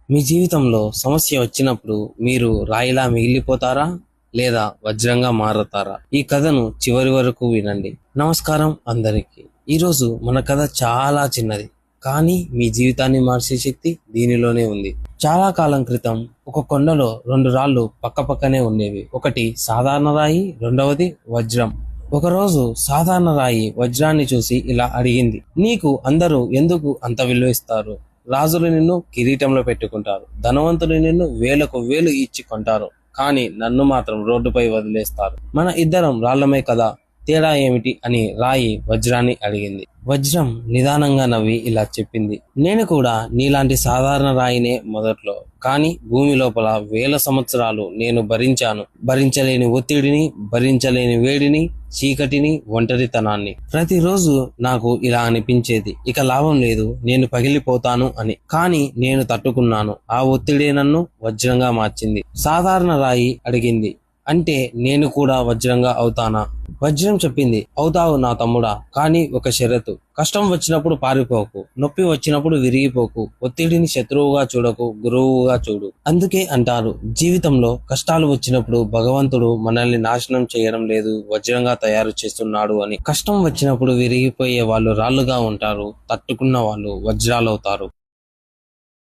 మీ జీవితంలో సమస్య వచ్చినప్పుడు మీరు రాయిలా మిగిలిపోతారా లేదా వజ్రంగా మారతారా? ఈ కథను చివరి వరకు వినండి. నమస్కారం అందరికీ. ఈరోజు మన కథ చాలా చిన్నది, కానీ మీ జీవితాన్ని మార్చే శక్తి దీనిలోనే ఉంది. చాలా కాలం క్రితం ఒక కొండలో రెండు రాళ్ళు పక్కపక్కనే ఉండేవి. ఒకటి సాధారణ రాయి, రెండవది వజ్రం. ఒకరోజు సాధారణ రాయి వజ్రాన్ని చూసి ఇలా అడిగింది, నీకు అందరూ ఎందుకు అంత విలువ ఇస్తారు? రాజులు నిన్ను కిరీటంలో పెట్టుకుంటారు, ధనవంతులు నిన్ను వేలకు వేలు ఇచ్చి కొంటారు, కానీ నన్ను మాత్రం రోడ్డుపై వదిలేస్తారు. మన ఇద్దరం రాళ్లమే కదా, తేడా ఏమిటి అని రాయి వజ్రాన్ని అడిగింది. వజ్రం నిదానంగా నవ్వి ఇలా చెప్పింది, నేను కూడా నీలాంటి సాధారణ రాయినే మొదట్లో, కానీ భూమి లోపల వేల సంవత్సరాలు నేను భరించలేని ఒత్తిడిని, భరించలేని వేడిని, చీకటిని, ఒంటరితనాన్ని. ప్రతిరోజు నాకు ఇలా అనిపించేది, ఇక లాభం లేదు, నేను పగిలిపోతాను అని. కానీ నేను తట్టుకున్నాను. ఆ ఒత్తిడే నన్ను వజ్రంగా మార్చింది. సాధారణ రాయి అడిగింది, అంటే నేను కూడా వజ్రంగా అవుతానా? వజ్రం చెప్పింది, అవుతావు నా తమ్ముడా, కానీ ఒక షరతు. కష్టం వచ్చినప్పుడు పారిపోకు, నొప్పి వచ్చినప్పుడు విరిగిపోకు, ఒత్తిడిని శత్రువుగా చూడకు, గురువుగా చూడు. అందుకే అంటారు, జీవితంలో కష్టాలు వచ్చినప్పుడు భగవంతుడు మనల్ని నాశనం చేయడం లేదు, వజ్రంగా తయారు చేస్తున్నాడు అని. కష్టం వచ్చినప్పుడు విరిగిపోయే వాళ్ళు రాళ్లుగా ఉంటారు, తట్టుకున్న వాళ్ళు వజ్రాలవుతారు.